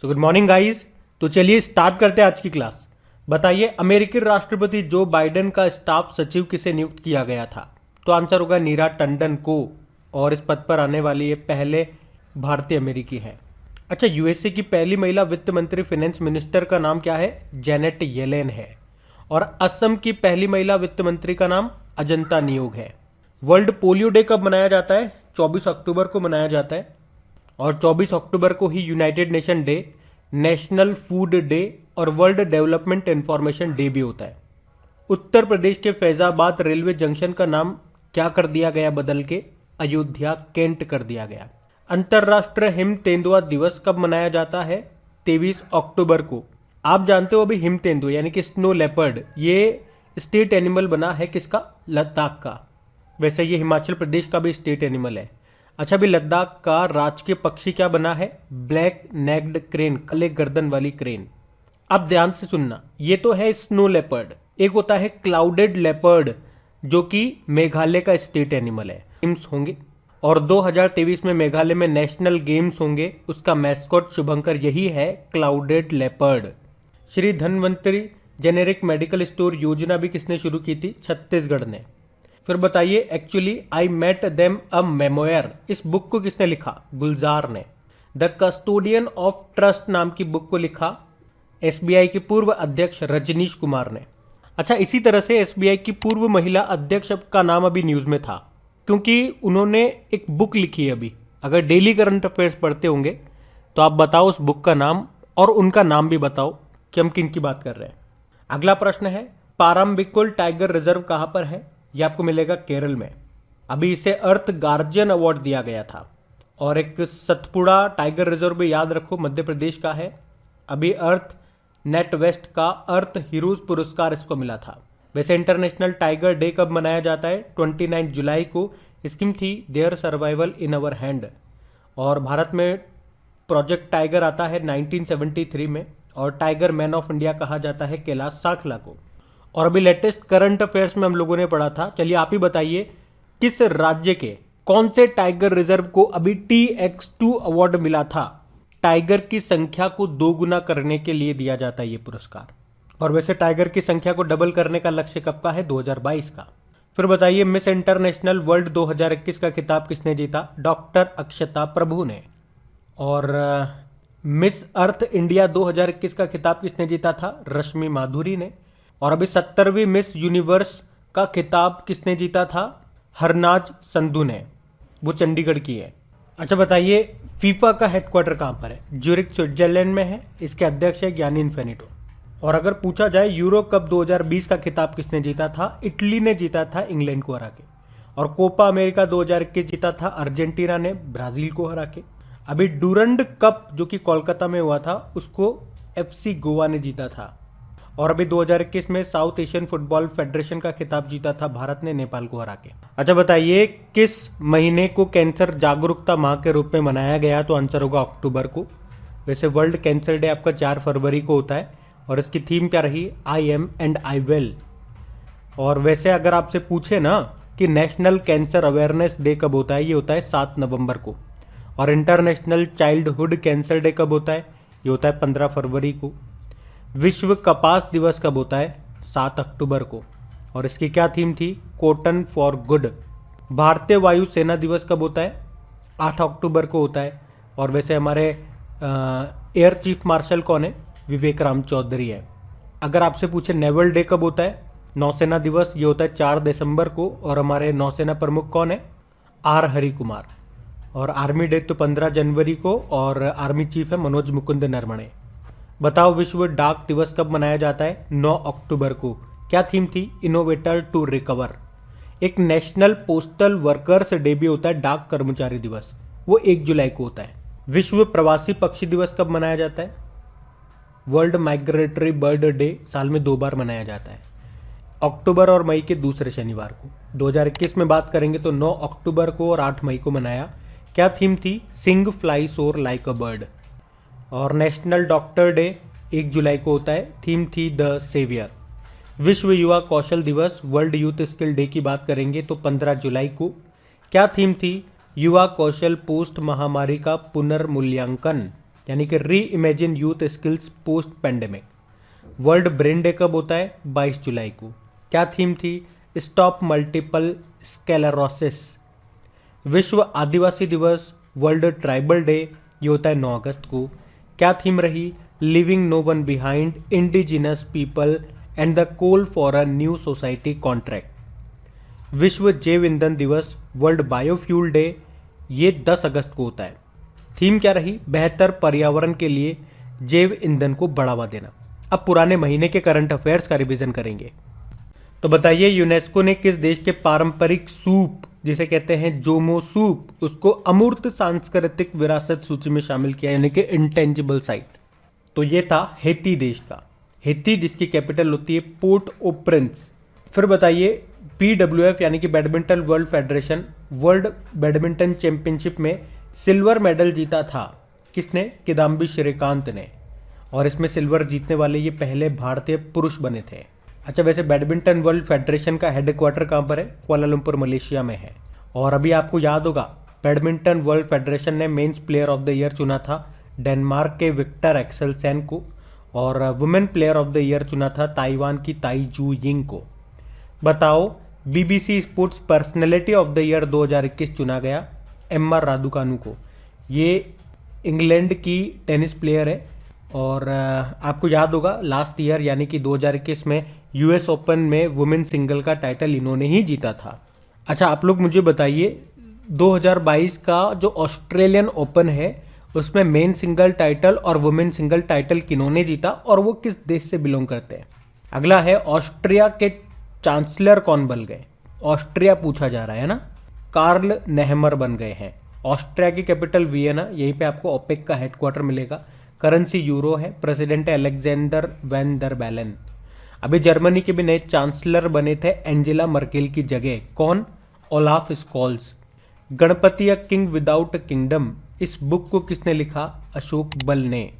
तो good morning guys. तो चलिए स्टार्ट करते हैं आज की क्लास। बताइए अमेरिकी राष्ट्रपति जो बाइडेन का स्टाफ सचिव किसे नियुक्त किया गया था? तो आंसर होगा नीरा टंडन को, और इस पद पर आने वाली ये पहले भारतीय अमेरिकी हैं। अच्छा, यूएसए की पहली महिला वित्त मंत्री फाइनेंस मिनिस्टर का नाम क्या है? जेनेट येलेन है। और असम की पहली महिला वित्त मंत्री का नाम अजंता नियोग है। वर्ल्ड पोलियो डे कब मनाया जाता है? 24 अक्टूबर को मनाया जाता है। और 24 अक्टूबर को ही United Nation day, national food day और वर्ल्ड डेवलपमेंट इंफॉर्मेशन डे भी होता है। उत्तर प्रदेश के फैजाबाद रेलवे जंक्शन का नाम क्या कर दिया गया बदल के? अयोध्या कैंट कर दिया गया। अंतर्राष्ट्रीय हिम तेंदुआ दिवस कब मनाया जाता है? 23 अक्टूबर को। आप जानते हो अभी हिम तेंदुआ यानी कि स्नो लेपर्ड, ये स्टेट एनिमल बना है किसका? लद्दाख का। वैसे ये हिमाचल प्रदेश का भी स्टेट एनिमल है। अच्छा, अभी लद्दाख का राजकीय पक्षी क्या बना है? ब्लैक नेक्ड क्रेन, काले गर्दन वाली क्रेन। अब ध्यान से सुनना, ये तो है स्नो लेपर्ड। एक होता है क्लाउडेड लेपर्ड जो कि मेघालय का स्टेट एनिमल है। गेम्स होंगे और 2023 में मेघालय में नेशनल गेम्स होंगे। उसका मैस्कॉट शुभंकर यही है, clouded leopard. Shri Dhanvantari generic medical store योजना भी किसने शुरू की थी? छत्तीसगढ़ ने। फिर बताइए actually I met them a memoir, इस बुक को किसने लिखा? गुलजार ने। द कस्टोडियन ऑफ ट्रस्ट नाम की बुक को लिखा एसबीआई के पूर्व अध्यक्ष रजनीश कुमार ने। अच्छा, इसी तरह से एसबीआई की पूर्व महिला अध्यक्ष का नाम अभी न्यूज में था क्योंकि उन्होंने एक बुक लिखी है अभी। अगर डेली करंट अफेयर्स पढ़ते होंगे तो आप बताओ उस बुक का नाम और उनका नाम भी बताओ कि हम किन की बात कर रहे हैं। अगला प्रश्न है, पारम्बिकुल टाइगर रिजर्व कहां पर है? यह आपको मिलेगा केरल में। अभी इसे अर्थ गार्जियन अवार्ड दिया गया था। और एक सतपुड़ा टाइगर रिजर्व भी याद रखो, मध्य प्रदेश का है। अभी अर्थ नेट वेस्ट का अर्थ हीरोज पुरस्कार इसको मिला था। वैसे इंटरनेशनल टाइगर डे कब मनाया जाता है? 29 जुलाई को। स्कीम थी their survival in our hand. और भारत में प्रोजेक्ट टाइगर आता है 1973 में। और टाइगर मैन ऑफ इंडिया कहा जाता है कैलाश साखला को। और अभी लेटेस्ट करंट अफेयर्स में हम लोगों ने पढ़ा था। चलिए आप ही बताइए, किस राज्य के कौन से टाइगर रिजर्व को अभी TX2 अवार्ड मिला था? टाइगर की संख्या को दोगुना करने के लिए दिया जाता है ये पुरस्कार। और वैसे टाइगर की संख्या को डबल करने का लक्ष्य कब का है? 2022 का। फिर बताइए मिस इंटरनेशनल वर्ल्ड 2021 का खिताब किसने जीता? डॉक्टर अक्षता प्रभु ने। और मिस अर्थ इंडिया 2021 का खिताब किसने जीता था? रश्मि माधुरी ने। और अभी 70वीं मिस यूनिवर्स का खिताब किसने जीता था? हरनाज संधू ने, वो चंडीगढ़ की है। अच्छा बताइए, फीफा का हेडक्वार्टर कहाँ पर है? ज्यूरिख स्विट्जरलैंड में है। इसके अध्यक्ष है गियानी इन्फेनिटो। और अगर पूछा जाए यूरो कप 2020 का खिताब किसने जीता था? इटली ने जीता था इंग्लैंड को हरा के। और कोपा अमेरिका 2021 जीता था अर्जेंटीना ने ब्राजील को हरा के। अभी डूरंड कप जो कि कोलकाता में हुआ था उसको FC गोवा ने जीता था। और अभी 2021 में साउथ एशियन फुटबॉल फेडरेशन का खिताब जीता था भारत ने नेपाल को हरा के। अच्छा बताइए, किस महीने को कैंसर जागरूकता माह के रूप में मनाया गया? तो आंसर होगा अक्टूबर को। वैसे वर्ल्ड कैंसर डे आपका 4 फरवरी को होता है। और इसकी थीम क्या रही? I am and I will. और वैसे अगर आपसे पूछे ना कि नेशनल कैंसर अवेयरनेस डे कब होता है, ये होता है 7 नवंबर को। और इंटरनेशनल चाइल्डहुड कैंसर डे कब होता है? ये होता है 15 फरवरी को। विश्व कपास दिवस कब होता है? 7 अक्टूबर को। और इसकी क्या थीम थी? Cotton for good. भारतीय वायुसेना दिवस कब होता है? 8 अक्टूबर को होता है। और वैसे हमारे एयर चीफ मार्शल कौन है? विवेक राम चौधरी है। अगर आपसे पूछे नेवल डे कब होता है? नौसेना दिवस, ये होता है 4 दिसंबर को। और हमारे नौसेना प्रमुख कौन है? R हरि कुमार। और आर्मी डे तो 15 जनवरी को। और आर्मी चीफ है मनोज मुकुंद नरवणे। बताओ विश्व डाक दिवस कब मनाया जाता है? 9 अक्टूबर को। क्या थीम थी? Innovator to recover. एक नेशनल पोस्टल वर्कर्स डे भी होता है, डाक कर्मचारी दिवस, वो 1 जुलाई को होता है। विश्व प्रवासी पक्षी दिवस कब मनाया जाता है? वर्ल्ड माइग्रेटरी बर्ड डे साल में 2 बार मनाया जाता है, अक्टूबर और मई के दूसरे शनिवार को। 2021 में बात करेंगे तो 9 अक्टूबर को और 8 मई को मनाया। क्या थीम थी? सिंग फ्लाई सोर लाइक अ बर्ड। और नेशनल डॉक्टर डे 1 जुलाई को होता है, थीम थी द सेवियर। विश्व युवा कौशल दिवस, वर्ल्ड यूथ स्किल डे की बात करेंगे तो 15 जुलाई को। क्या थीम थी? युवा कौशल पोस्ट महामारी का पुनर्मूल्यांकन। यानी कि री imagine youth skills post pandemic. World brain day कब होता है? 22 जुलाई को। क्या थीम थी? Stop multiple sclerosis. विश्व आदिवासी दिवस, वर्ल्ड ट्राइबल डे, ये होता है 9 अगस्त को। क्या थीम रही? Living no one behind, indigenous people and the call for a new society contract. विश्व जैव ईंधन दिवस, वर्ल्ड बायोफ्यूल डे, ये 10 अगस्त को होता है। थीम क्या रही? बेहतर पर्यावरण के लिए जैव ईंधन को बढ़ावा देना। अब पुराने महीने के करंट अफेयर्स का रिवीजन करेंगे। तो बताइए, यूनेस्को ने किस देश के पारंपरिक सूप, जिसे कहते हैं जोमो सूप, उसको अमूर्त सांस्कृतिक विरासत सूची में शामिल किया, यानी कि इंटेंजिबल साइट? तो ये था हेती देश का। हेती, जिसकी कैपिटल होती है पोर्ट ओ प्रिंस। फिर बताइए, PWF यानी कि badminton world federation world badminton championship में सिल्वर मेडल जीता था किसने? किदाम्बी श्रीकांत ने। और इसमें सिल्वर जीतने वाले ये पहले भारतीय पुरुष बने थे। अच्छा, वैसे बैडमिंटन वर्ल्ड फेडरेशन का हेडक्वार्टर कहाँ पर है? कुआलालंपुर, मलेशिया में है। और अभी आपको याद होगा, बैडमिंटन वर्ल्ड फेडरेशन ने men's player of the year चुना था डेनमार्क के विक्टर एक्सेलसेन को, और women player of the year चुना था ताइवान की ताई जू यिंग को। बताओ, BBC sports personality of the year 2021 चुना गया एम्मा रादुकानु को। ये इंग्लैंड की टेनिस प्लेयर है, और आपको याद होगा लास्ट ईयर यानी कि 2021 में US ओपन में वुमेन सिंगल का टाइटल इन्होंने ही जीता था। अच्छा, आप लोग मुझे बताइए, 2022 का जो ऑस्ट्रेलियन ओपन है उसमें मेन सिंगल टाइटल और वुमेन सिंगल टाइटल किन्होंने जीता, और वो किस देश से बिलोंग करते हैं? अगला है, ऑस्ट्रिया के चांसलर कौन बन गए? ऑस्ट्रिया पूछा जा रहा है ना। कार्ल नेहमर बन गए हैं। ऑस्ट्रिया की कैपिटल वियना, यहीं पे आपको ओपेक का हेडक्वार्टर मिलेगा। करेंसी यूरो है। प्रेसिडेंट है अलेक्जेंडर वैन डर बैलन। अभी जर्मनी के भी नए चांसलर बने थे एंजेला मर्केल की जगह। कौन? Olaf Scholtz. Ganpati a king without a kingdom, इस बुक को किसने लिखा? अशोक बल ने।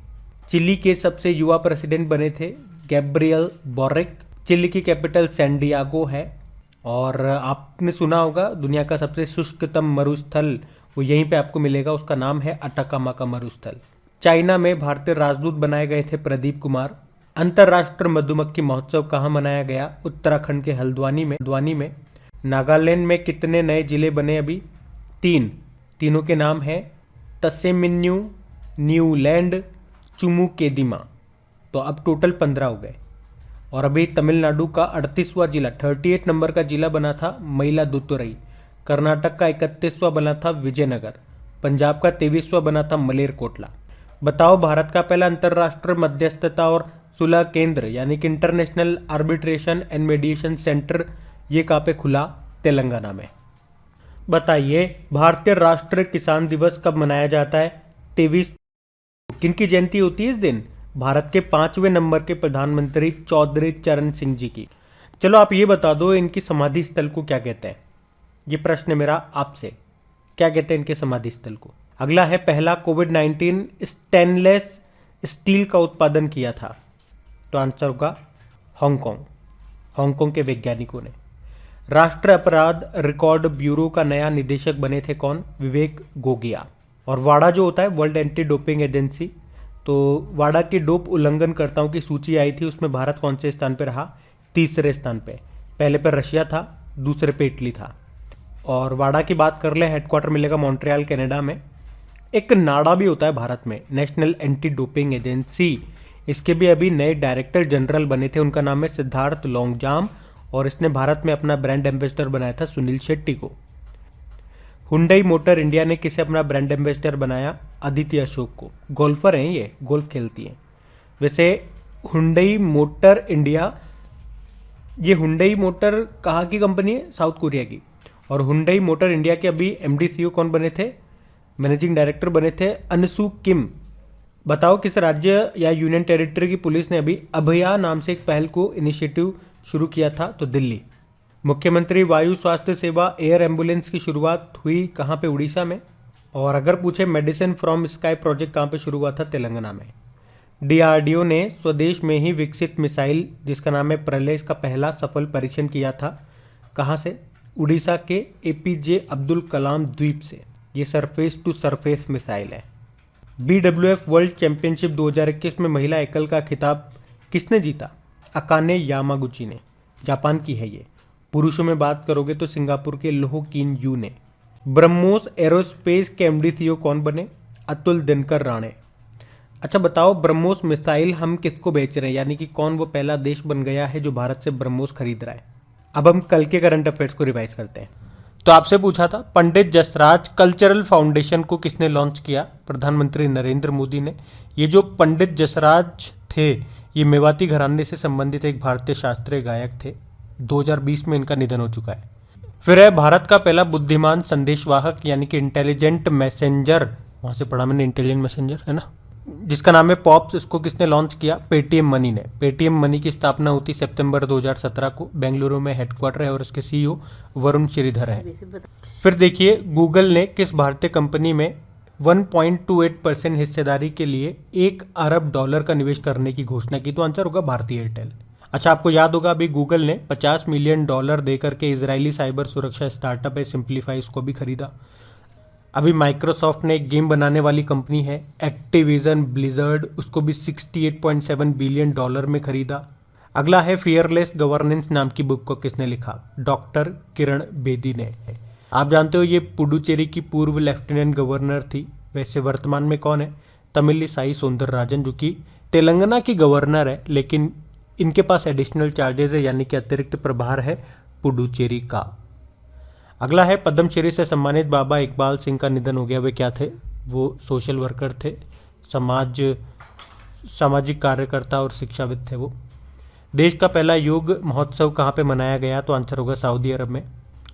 चिली के सबसे युवा प्रेसिडेंट बने थे गैब्रियल बोरिक। चिली की कैपिटल सैन डियागो है। और आपने सुना होगा दुनिया का सबसे शुष्कतम मरुस्थल, वो यहीं पे आपको मिलेगा, उसका नाम है अटाकामा का मरुस्थल। चाइना में भारतीय राजदूत बनाए गए थे प्रदीप कुमार। अंतर्राष्ट्रीय मधुमक्खी महोत्सव कहाँ मनाया गया? उत्तराखंड के हल्द्वानी में। नागालैंड में कितने नए जिले बने अभी? 3। तीनों के नाम हैं तसेमिन्यू, न्यूलैंड, चुमुकेदिमा। तो अब टोटल 15 हो गए। और अभी तमिलनाडु का 38वां जिला, 38 नंबर का जिला बना था मयिलादुतुरई। कर्नाटक का 31वां बना था विजयनगर। पंजाब का 23वां बना था मलेरकोटला। बताओ, भारत का पहला अंतर्राष्ट्रीय मध्यस्थता और सुलह केंद्र यानी कि international arbitration and mediation centre, ये कहाँ पे खुला? तेलंगाना में। बताइए, भारतीय राष्ट्रीय किसान दिवस कब मनाया जाता है? 23। किनकी जयंती होती है इस दिन? भारत के 5वें नंबर के प्रधानमंत्री चौधरी चरण सिंह जी की। चलो आप ये बता दो, इनकी समाधि स्थल को क्या कहते हैं? ये प्रश्न है मेरा आपसे, क्या कहते हैं इनके समाधि स्थल को? अगला है, पहला कोविड-19 स्टेनलेस स्टील का उत्पादन किया था? तो आंसर होगा हांगकांग के वैज्ञानिकों ने। राष्ट्रीय अपराध रिकॉर्ड ब्यूरो का नया निदेशक बने थे कौन? विवेक गोगिया। और वाडा जो होता है वर्ल्ड एंटी डोपिंग एजेंसी, तो वाडा की डोप उल्लंघनकर्ताओं की सूची आई थी, उसमें भारत कौन से स्थान पर रहा? 3रे स्थान पे। पहले पर रशिया था, दूसरे पे इटली था। और वाडा की बात कर ले, हेडक्वार्टर मिलेगा मॉन्ट्रियल कनाडा में। एक नाडा भी होता है भारत में, नेशनल एंटी डोपिंग एजेंसी, इसके भी अभी नए डायरेक्टर जनरल बने थे, उनका नाम है सिद्धार्थ लॉन्गजाम, और इसने भारत में अपना ब्रांड एम्बेसडर बनाया था सुनील शेट्टी को। हुंडई मोटर इंडिया ने किसे अपना ब्रांड एम्बेसडर बनाया? अदिति अशोक को। गोल्फर हैं ये, गोल्फ खेलती हैं। वैसे हुंडई मोटर इंडिया, ये हुंडई मोटर कहाँ की कंपनी है? साउथ कोरिया की। और हुंडई मोटर इंडिया के अभी MD CEO कौन बने थे? मैनेजिंग डायरेक्टर बने थे अनसू किम। बताओ, किस राज्य या यूनियन टेरिटरी की पुलिस ने अभी अभया नाम से एक पहल को इनिशिएटिव शुरू किया था? तो दिल्ली। मुख्यमंत्री वायु स्वास्थ्य सेवा एयर एम्बुलेंस की शुरुआत हुई कहाँ पे? उड़ीसा में। और अगर पूछे मेडिसिन फ्रॉम स्काई प्रोजेक्ट कहाँ पे शुरू हुआ था? तेलंगाना में। DRDO ने स्वदेश में ही विकसित मिसाइल जिसका नाम है प्रलय, इसका पहला सफल परीक्षण किया था कहाँ से? उड़ीसा के APJ अब्दुल कलाम द्वीप से। ये सरफेस टू सरफेस मिसाइल है। BWF वर्ल्ड चैंपियनशिप 2021 में महिला एकल का खिताब किसने जीता? अकाने यामागुची ने, जापान की है ये। पुरुषों में बात करोगे तो सिंगापुर के लोह किन यू ने। ब्रह्मोस एरोस्पेस के एमडी सीईओ कौन बने? अतुल दिनकर राणे। अच्छा बताओ, ब्रह्मोस मिसाइल हम किसको बेच रहे हैं, यानी कि कौन वो पहला देश बन गया है जो भारत से ब्रह्मोस खरीद रहा है। अब हम कल के करंट अफेयर्स को रिवाइज करते हैं। तो आपसे पूछा था पंडित जसराज कल्चरल फाउंडेशन को किसने लॉन्च किया? प्रधानमंत्री नरेंद्र मोदी ने। ये जो पंडित जसराज थे ये मेवाती घराने से संबंधित एक भारतीय शास्त्रीय गायक थे। 2020 में इनका निधन हो चुका है। फिर है भारत का पहला बुद्धिमान संदेशवाहक यानी कि इंटेलिजेंट मैसेंजर, वहाँ से पढ़ा मैंने इंटेलिजेंट मैसेंजर है ना, जिसका नाम है पॉप्स। इसको किसने लॉन्च किया? पेटीएम मनी ने। पेटीएम मनी की स्थापना होती सितंबर 2017 को। बेंगलुरु में हेडक्वार्टर है और उसके सीईओ वरुण श्रीधर है। फिर देखिए गूगल ने किस भारतीय कंपनी में 1.28% हिस्सेदारी के लिए $1 अरब का निवेश करने की घोषणा की? तो आंसर होगा भारती एयरटेल। अच्छा आपको याद होगा अभी गूगल ने $50 मिलियन देकर के इजरायली साइबर सुरक्षा स्टार्टअप है सिंप्लीफाई, उसको भी खरीदा। अभी माइक्रोसॉफ्ट ने एक गेम बनाने वाली कंपनी है एक्टिविजन ब्लिजर्ड, उसको भी $68.7 बिलियन में खरीदा। अगला है फियरलेस गवर्नेंस नाम की बुक को किसने लिखा? डॉक्टर किरण बेदी ने। आप जानते हो ये पुडुचेरी की पूर्व लेफ्टिनेंट गवर्नर थी। वैसे वर्तमान में कौन है? तमिलिसाई सौंदरराजन, जो कि तेलंगाना की गवर्नर है, लेकिन इनके पास एडिशनल चार्जेस है यानी कि अतिरिक्त प्रभार है पुडुचेरी का। अगला है पद्मश्री से सम्मानित बाबा इकबाल सिंह का निधन हो गया। वे क्या थे? वो सोशल वर्कर थे, सामाजिक कार्यकर्ता और शिक्षाविद थे वो। देश का पहला योग महोत्सव कहाँ पे मनाया गया? तो आंसर होगा सऊदी अरब में।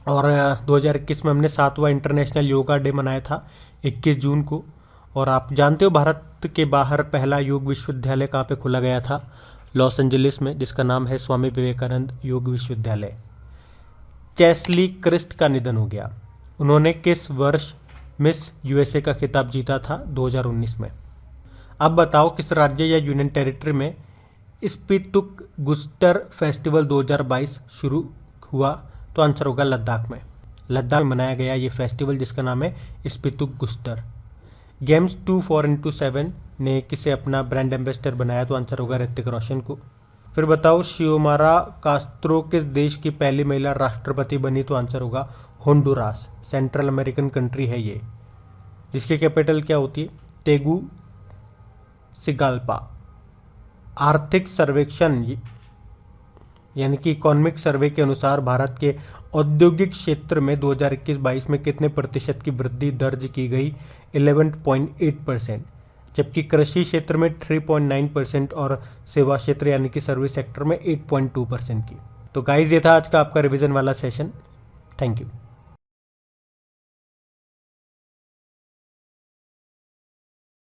और 2021 में हमने 7वां इंटरनेशनल योगा डे मनाया था 21 जून को। और आप जानते हो भारत के बाहर पहला योग विश्वविद्यालय कहाँ पे खोला गया था? लॉस एंजलिस में, जिसका नाम है स्वामी विवेकानंद योग विश्वविद्यालय। चेस्ली क्रिस्ट का निधन हो गया। उन्होंने किस वर्ष मिस यूएसए का खिताब जीता था? 2019 में। अब बताओ किस राज्य या यूनियन टेरिटरी में स्पितुक गुस्टर फेस्टिवल 2022 शुरू हुआ? तो आंसर होगा लद्दाख में। लद्दाख में मनाया गया ये फेस्टिवल जिसका नाम है स्पितुक गुस्टर। गेम्स 24x7 ने किसे अपना ब्रांड एम्बेसडर बनाया? तो आंसर होगा ऋतिक रोशन को। फिर बताओ शियोमारा कास्त्रो किस देश की पहली महिला राष्ट्रपति बनी? तो आंसर होगा होंडुरास, सेंट्रल अमेरिकन कंट्री है ये, जिसकी कैपिटल क्या होती है? तेगुसिगाल्पा। आर्थिक सर्वेक्षण यानी कि इकोनॉमिक सर्वे के अनुसार भारत के औद्योगिक क्षेत्र में 2021-22 में कितने प्रतिशत की वृद्धि दर्ज की गई? 11.8%, जबकि कृषि क्षेत्र में 3.9% और सेवा क्षेत्र यानी कि सर्विस सेक्टर में 8.2% की। तो गाइस ये था आज का आपका रिवीजन वाला सेशन। Thank you.